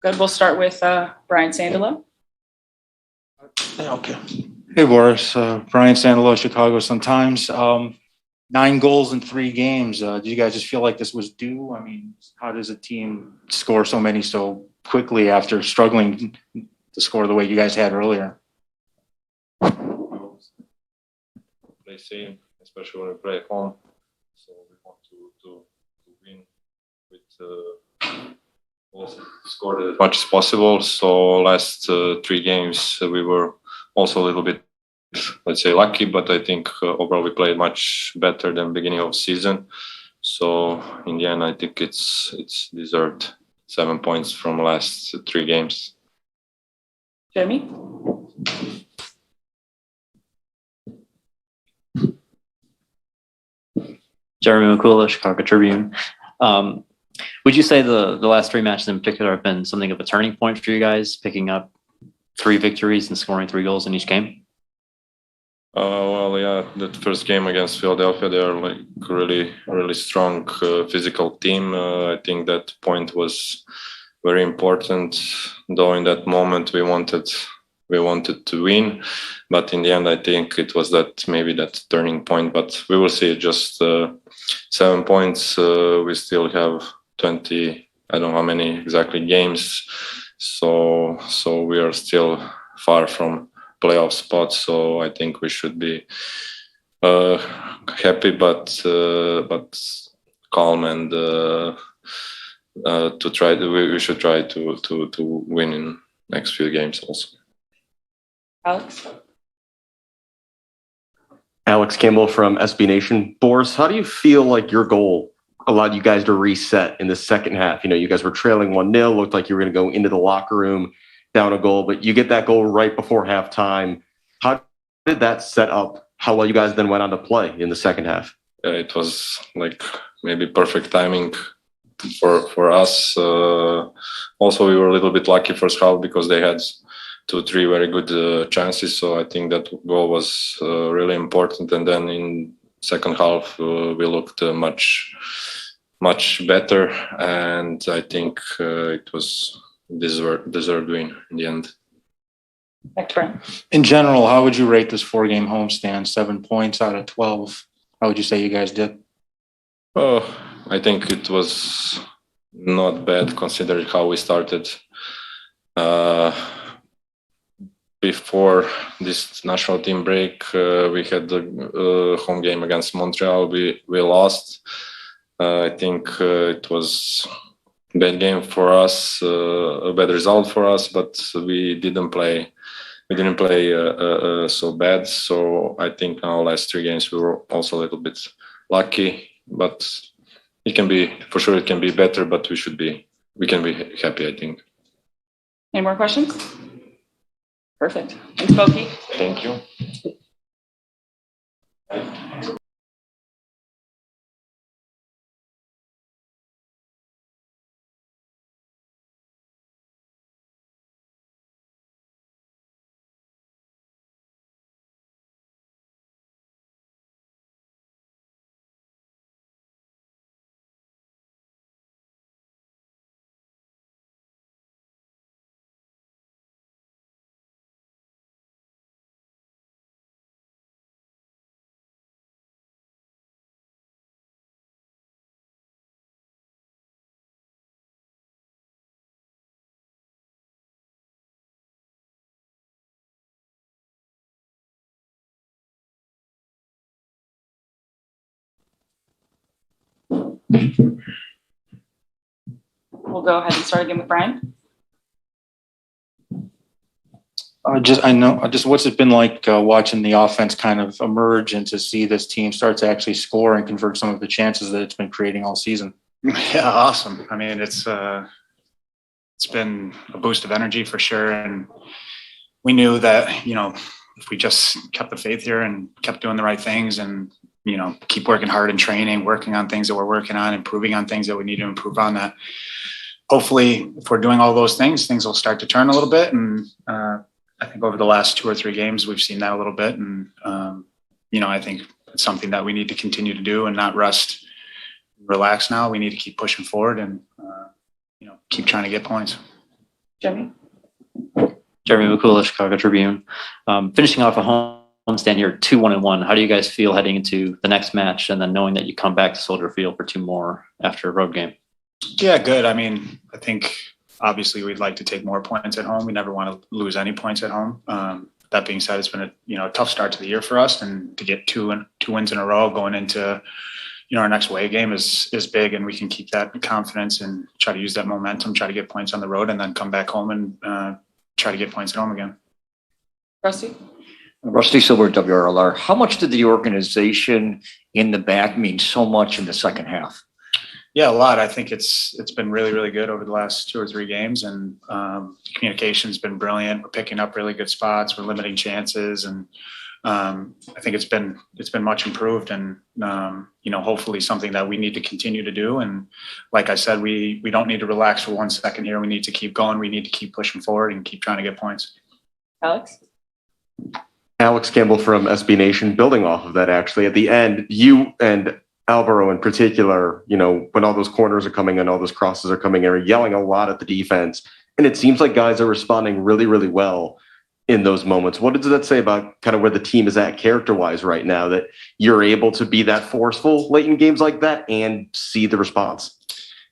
Good. We'll start with Brian Sandalo. Yeah, okay. Hey, Boris. Brian Sandalo, Chicago Sun-Times. 9 goals in 3 games. Do you guys just feel like this was due? I mean, how does a team score so many so quickly after struggling to score the way you guys had earlier? Play safe, especially when we play at home. So we want to win with also scored as much as possible. So last 3 games we were also a little bit, let's say, lucky, but I think overall we played much better than beginning of season. So in the end, I think it's deserved 7 points from last 3 games. Jeremy. Jeremy McCullough, Chicago Tribune. Would you say the last 3 matches in particular have been something of a turning point for you guys, picking up 3 victories and scoring 3 goals in each game? Well, yeah, that first game against Philadelphia, they are like really, really strong physical team. I think that point was very important. Though in that moment we wanted to win, but in the end I think it was maybe that turning point. But we will see. Just 7 points. We still have 20. I don't know how many exactly games. So we are still far from playoff spots. So I think we should be happy, but calm and to try. We should try to win in next few games also. Alex Campbell from SB Nation. Boris, how do you feel like your goal allowed you guys to reset in the second half? You know, you guys were trailing 1-0, looked like you were going to go into the locker room down a goal, but you get that goal right before halftime. How did that set up how well you guys then went on to play in the second half? It was like maybe perfect timing for us. Also, we were a little bit lucky first half because they had 2-3 very good chances. So I think that goal was really important. And then in second half, we looked much better. And I think it was deserved win in the end. In general, how would you rate this 4-game homestand? 7 points out of 12. How would you say you guys did? Oh, I think it was not bad considering how we started. Before this national team break, we had the home game against Montreal. We lost. I think it was a bad game for us, a bad result for us, but we didn't play. We didn't play so bad. So I think now last 3 games we were also a little bit lucky, but it can be better. But we can be happy, I think. Any more questions? Perfect. Thanks, Boki. Thank you. We'll go ahead and start again with Brian. What's it been like watching the offense kind of emerge and to see this team start to actually score and convert some of the chances that it's been creating all season? Yeah, awesome. I mean, it's been a boost of energy for sure, and we knew that, you know, if we just kept the faith here and kept doing the right things and, you know, keep working hard in training, working on things that we're working on, improving on things that we need to improve on, that hopefully if we're doing all those things will start to turn a little bit. And I think over the last 2 or 3 games, we've seen that a little bit. And, you know, I think it's something that we need to continue to do and not rest, relax now. We need to keep pushing forward and, you know, keep trying to get points. Jeremy? Jeremy McCool, Chicago Tribune. Finishing off a homestand here, 2-1-1. How do you guys feel heading into the next match and then knowing that you come back to Soldier Field for two more after a road game? Yeah, good. I mean, I think obviously we'd like to take more points at home. We never want to lose any points at home. That being said, it's been a tough start to the year for us, and to get two wins in a row going into our next away game is big, and we can keep that confidence and try to use that momentum, try to get points on the road, and then come back home and try to get points at home again. Rusty? Rusty Silver, WRLR. How much did the organization in the back mean so much in the second half? Yeah, a lot. I think it's been really, really good over the last 2 or 3 games, and communication's been brilliant. We're picking up really good spots. We're limiting chances, and I think it's been much improved, and hopefully something that we need to continue to do. And like I said, we don't need to relax for 1 second here. We need to keep going. We need to keep pushing forward and keep trying to get points. Alex? Alex Campbell from SB Nation, building off of that, actually, at the end, you and Alvaro in particular, when all those corners are coming and all those crosses are coming in, are yelling a lot at the defense. And it seems like guys are responding really, really well in those moments. What does that say about kind of where the team is at character-wise right now, that you're able to be that forceful late in games like that and see the response?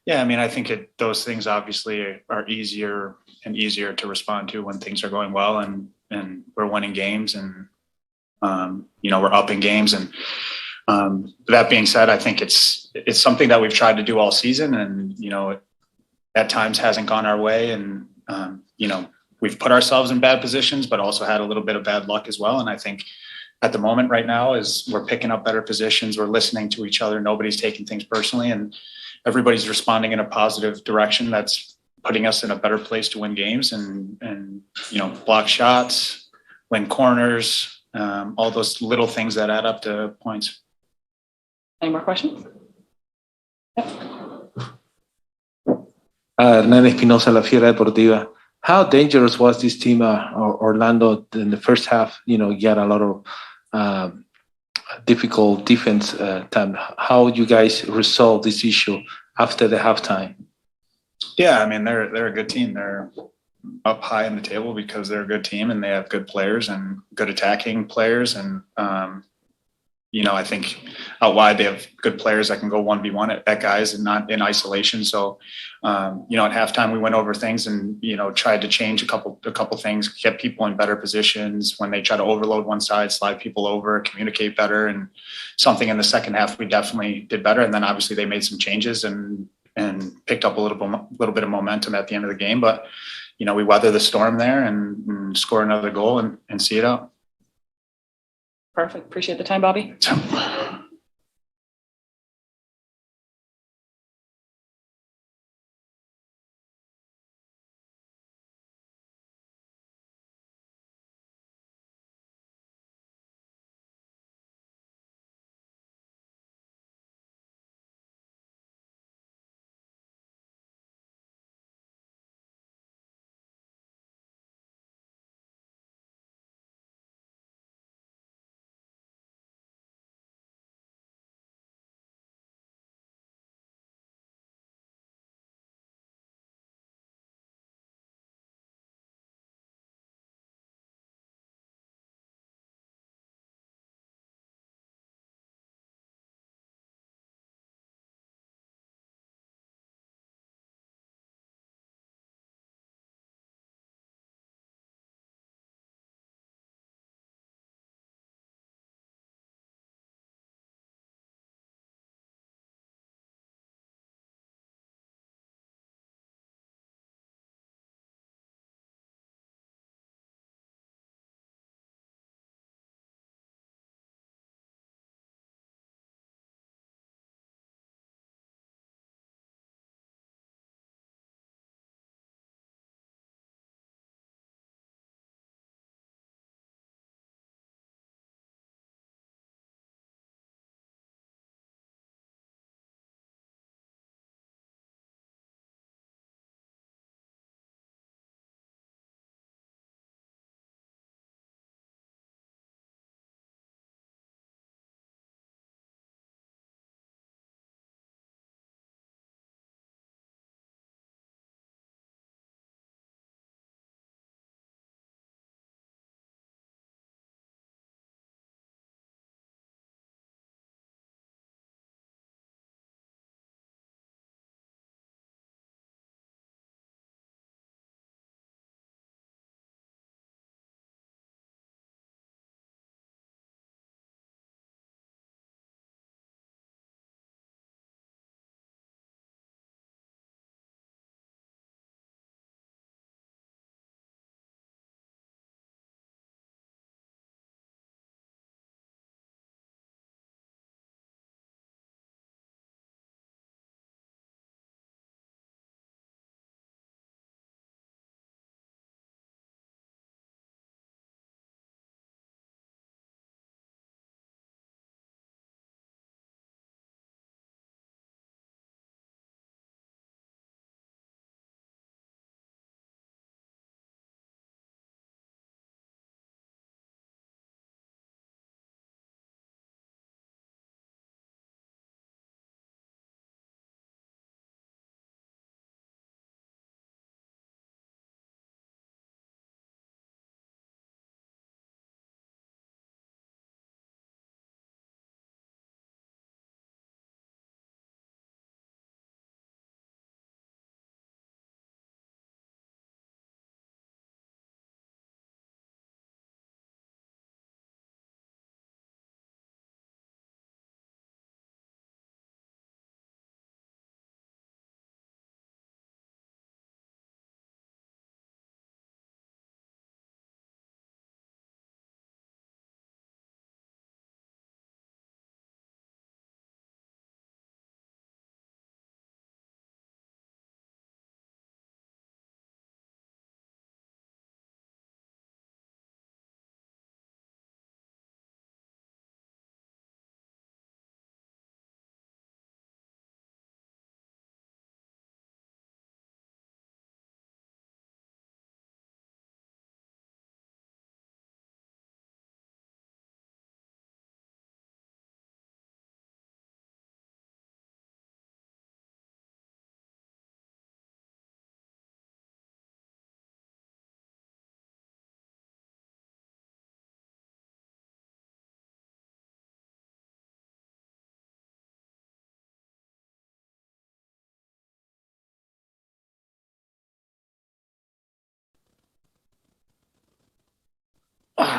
Yeah, I mean, I think those things obviously are easier and easier to respond to when things are going well and we're winning games and, we're up in games. And that being said, I think it's something that we've tried to do all season, and, it at times hasn't gone our way. And, we've put ourselves in bad positions, but also had a little bit of bad luck as well. And I think at the moment right now is we're picking up better positions. We're listening to each other. Nobody's taking things personally, and everybody's responding in a positive direction. That's putting us in a better place to win games and block shots, win corners, all those little things that add up to points. Any more questions? Hernán Espinosa, La Fiera Deportiva. How dangerous was this team, Orlando, in the first half? You had a lot of difficult defense time. How you guys resolve this issue after the halftime? Yeah, I mean, they're a good team. They're up high in the table because they're a good team and they have good players and good attacking players. And, I think out wide they have good players that can go 1v1 at guys and not in isolation. So, at halftime we went over things and, tried to change a couple things, get people in better positions when they try to overload one side, slide people over, communicate better. And something in the second half we definitely did better. And then obviously they made some changes and picked up a little bit of momentum at the end of the game. But, we weather the storm there and score another goal and see it out. Perfect. Appreciate the time, Bobby.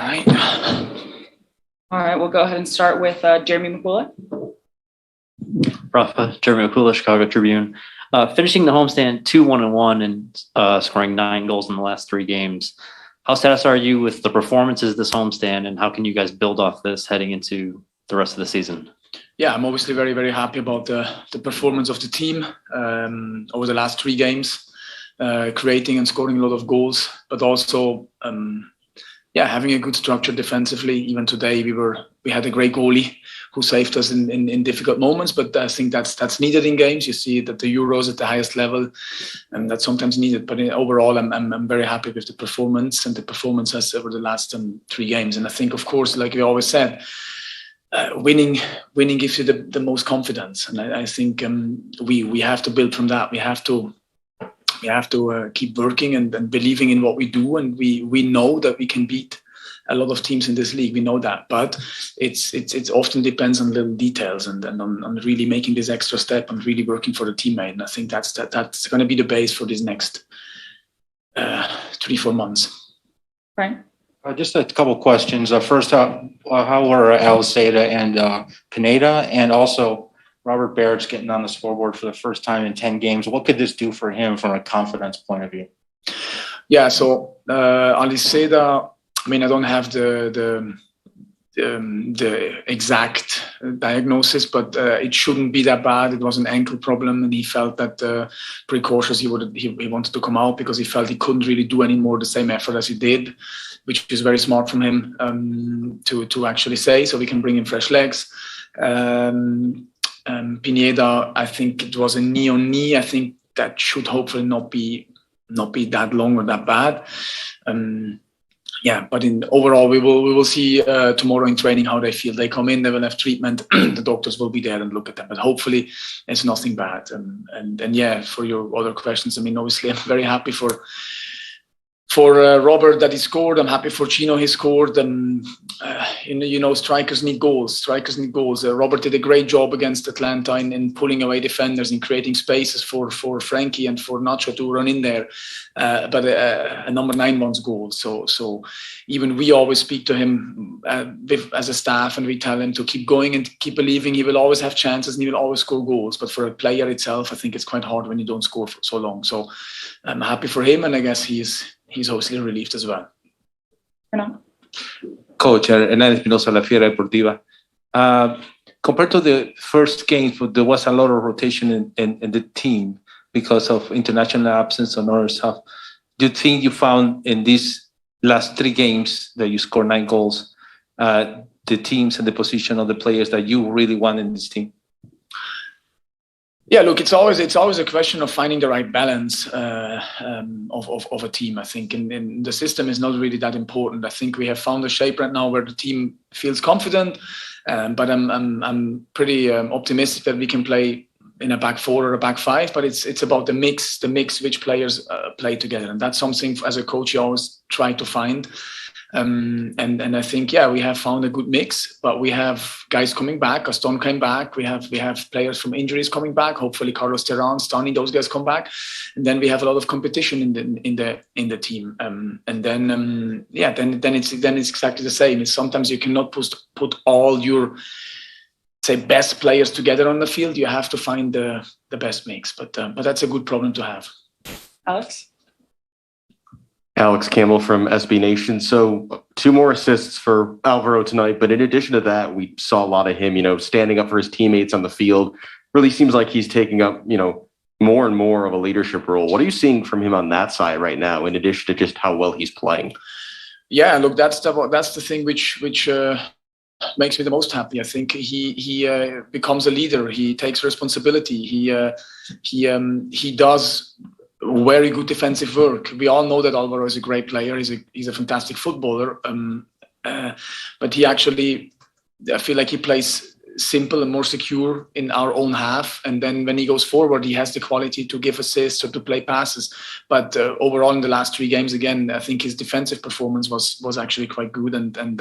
right. All right, we'll go ahead and start with Jeremy McCullough. Rafa, Jeremy McCullough, Chicago Tribune. Finishing the homestand 2-1-1 and scoring 9 goals in the last 3 games. How satisfied are you with the performances this homestand, and how can you guys build off this heading into the rest of the season? Yeah, I'm obviously very, very happy about the performance of the team over the last 3 games, creating and scoring a lot of goals, but also having a good structure defensively. Even today, we had a great goalie who saved us in difficult moments. But I think that's needed in games. You see that the Euros at the highest level, and that's sometimes needed. But overall, I'm very happy with the performance and the performances over the last 3 games. And I think, of course, like we always said, winning gives you the most confidence. And I think we have to build from that. We have to keep working and believing in what we do, and we know that we can beat a lot of teams in this league. We know that, but it's often depends on little details and on really making this extra step and really working for the teammate. And I think that's going to be the base for these next 3-4 months. Right. Just a couple of questions. First, how were Aliseda and Pineda, and also Robert Barrett's getting on the scoreboard for the first time in 10 games. What could this do for him from a confidence point of view? Yeah, so Aliseda, I mean, I don't have the exact diagnosis, but it shouldn't be that bad. It was an ankle problem, and he felt that precautious. He wanted to come out because he felt he couldn't really do any more the same effort as he did, which is very smart from him to actually say, so we can bring in fresh legs. Pineda, I think it was a knee on knee. I think that should hopefully not be that long or that bad. But overall, we will see tomorrow in training how they feel. They come in, they will have treatment. The doctors will be there and look at them. But hopefully, it's nothing bad. And for your other questions, I mean, obviously, I'm very happy for Robert that he scored. I'm happy for Chino he scored. Strikers need goals. Robert did a great job against Atlanta in pulling away defenders and creating spaces for Frankie and for Nacho to run in there. But a number 9 wants goals. So even we always speak to him as a staff, and we tell him to keep going and keep believing. He will always have chances and he will always score goals. But for a player itself, I think it's quite hard when you don't score for so long. So I'm happy for him, and I guess he's obviously relieved as well. Coach Hernán Espinosa, La Fiera Deportiva. Compared to the first game, there was a lot of rotation in the team because of international absence and other stuff. Do you think you found in these last 3 games that you scored 9 goals, the teams and the position of the players that you really want in this team? Yeah, look, it's always a question of finding the right balance of a team. I think, and the system is not really that important. I think we have found a shape right now where the team feels confident, but I'm pretty optimistic that we can play in a back 4 or a back 5. But it's about the mix which players play together, and that's something as a coach you always try to find. And I think, we have found a good mix, but we have guys coming back. Aston came back. We have players from injuries coming back. Hopefully Carlos Terran, Stani, those guys come back. And then we have a lot of competition in the team. And then it's exactly the same. It's sometimes you cannot put all your, say, best players together on the field. You have to find the best mix, but that's a good problem to have. Alex Campbell from SB Nation. So 2 more assists for Alvaro tonight, but in addition to that, we saw a lot of him, standing up for his teammates on the field. Really seems like he's taking up, more and more of a leadership role. What are you seeing from him on that side right now, in addition to just how well he's playing? Yeah, look, that's the thing which makes me the most happy. I think he becomes a leader. He takes responsibility. He does very good defensive work. We all know that Alvaro is a great player. He's a fantastic footballer. But he actually, I feel like he plays simple and more secure in our own half. And then when he goes forward, he has the quality to give assists or to play passes. But overall, in the last 3 games, again, I think his defensive performance was actually quite good. And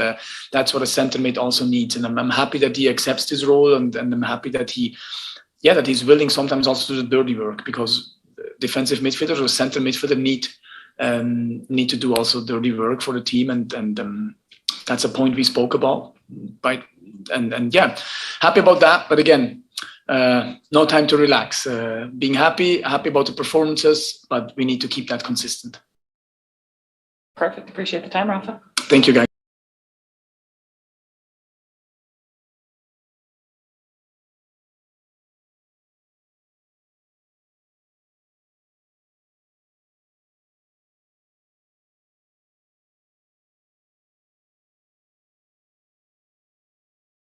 that's what a centre mid also needs. And I'm happy that he accepts his role, and I'm happy that he's willing sometimes also to do the dirty work, because defensive midfielders or center midfielder need to do also dirty work for the team, and That's a point we spoke about, right? And yeah, happy about that. But again, no time to relax. Being happy about the performances, but we need to keep that consistent. Perfect. Appreciate the time, Rafa. Thank you, guys.